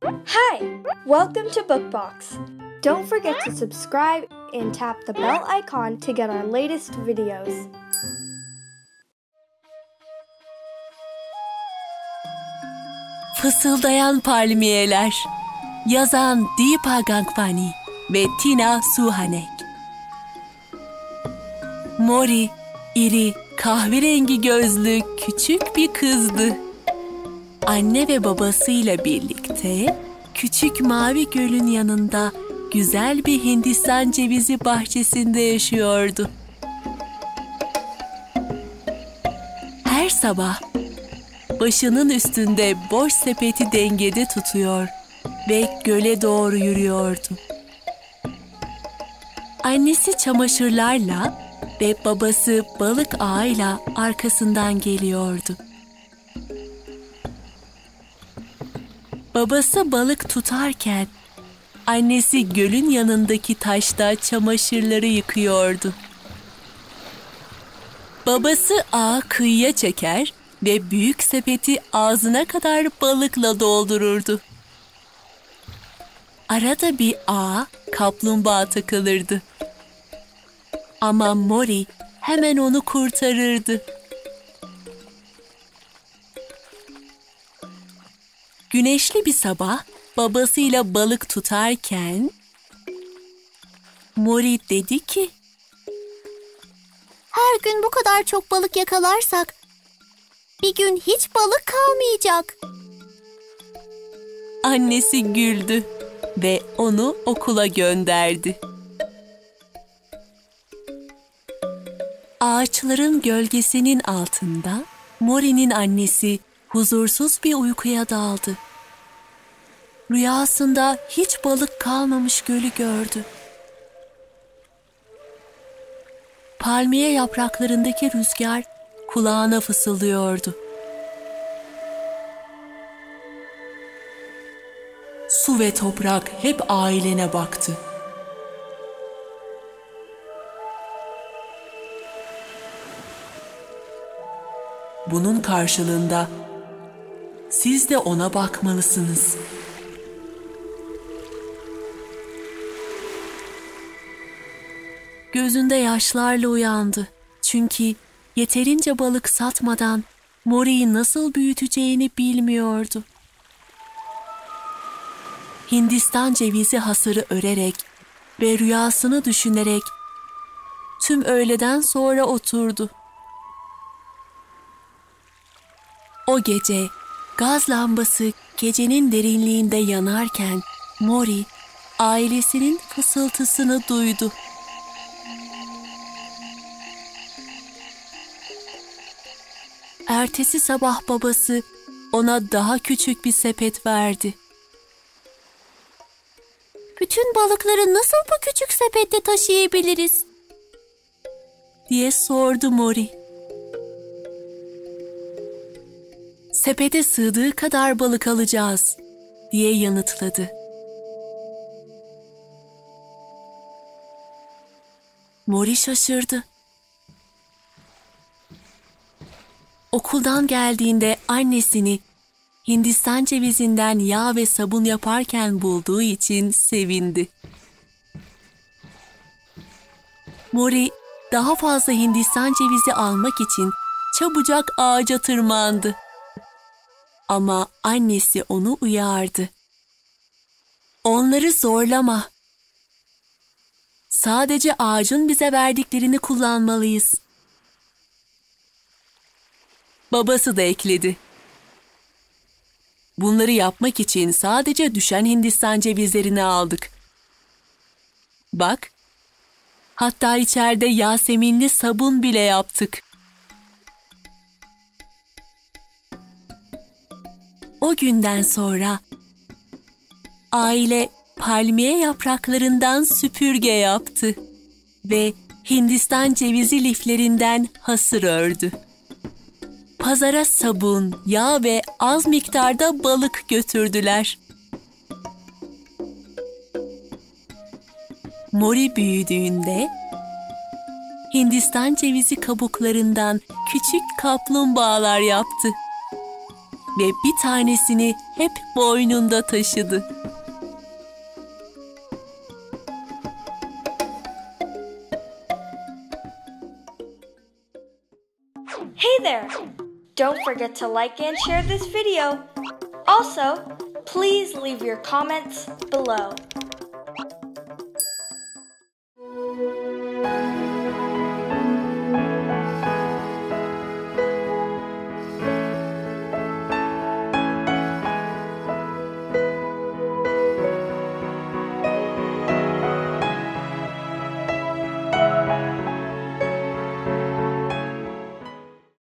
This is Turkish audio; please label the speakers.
Speaker 1: Hi! Welcome to Bookbox. Don't forget to subscribe and tap the bell icon to get our latest videos.
Speaker 2: Fısıldayan Palmiyeler. Yazan Deepa Gangvani ve Tina Suhanek. Mori, iri, kahverengi gözlü küçük bir kızdı. Anne ve babasıyla birlikte küçük mavi gölün yanında güzel bir Hindistan cevizi bahçesinde yaşıyordu. Her sabah başının üstünde boş sepeti dengede tutuyor ve göle doğru yürüyordu. Annesi çamaşırlarla ve babası balık ağıyla arkasından geliyordu. Babası balık tutarken annesi gölün yanındaki taşta çamaşırları yıkıyordu. Babası ağı kıyıya çeker ve büyük sepeti ağzına kadar balıkla doldururdu. Arada bir ağa kaplumbağa takılırdı. Ama Mori hemen onu kurtarırdı. Güneşli bir sabah babasıyla balık tutarken Mori dedi ki,
Speaker 3: "Her gün bu kadar çok balık yakalarsak bir gün hiç balık kalmayacak."
Speaker 2: Annesi güldü ve onu okula gönderdi. Ağaçların gölgesinin altında Mori'nin annesi huzursuz bir uykuya daldı. Rüyasında hiç balık kalmamış gölü gördü. Palmiye yapraklarındaki rüzgar kulağına fısıldıyordu. Su ve toprak hep ailene baktı. Bunun karşılığında siz de ona bakmalısınız. Gözünde yaşlarla uyandı. Çünkü yeterince balık satmadan Mori'yi nasıl büyüteceğini bilmiyordu. Hindistan cevizi hasırı örerek ve rüyasını düşünerek tüm öğleden sonra oturdu. O gece gaz lambası gecenin derinliğinde yanarken Mori ailesinin fısıltısını duydu. Ertesi sabah babası ona daha küçük bir sepet verdi.
Speaker 3: "Bütün balıkları nasıl bu küçük sepette taşıyabiliriz?"
Speaker 2: diye sordu Mori. "Sepete sığdığı kadar balık alacağız," diye yanıtladı. Mori şaşırdı. Okuldan geldiğinde annesini Hindistan cevizinden yağ ve sabun yaparken bulduğu için sevindi. Mori daha fazla Hindistan cevizi almak için çabucak ağaca tırmandı. Ama annesi onu uyardı. "Onları zorlama. Sadece ağacın bize verdiklerini kullanmalıyız." Babası da ekledi. "Bunları yapmak için sadece düşen Hindistan cevizlerini aldık. Bak, hatta içeride Yaseminli sabun bile yaptık." O günden sonra aile palmiye yapraklarından süpürge yaptı ve Hindistan cevizi liflerinden hasır ördü. Pazara sabun, yağ ve az miktarda balık götürdüler. Mori büyüdüğünde Hindistan cevizi kabuklarından küçük kaplumbağalar yaptı. ve bir tanesini hep boynunda taşıdı.
Speaker 1: Hey there! Don't forget to like and share this video. Also, please leave your comments below.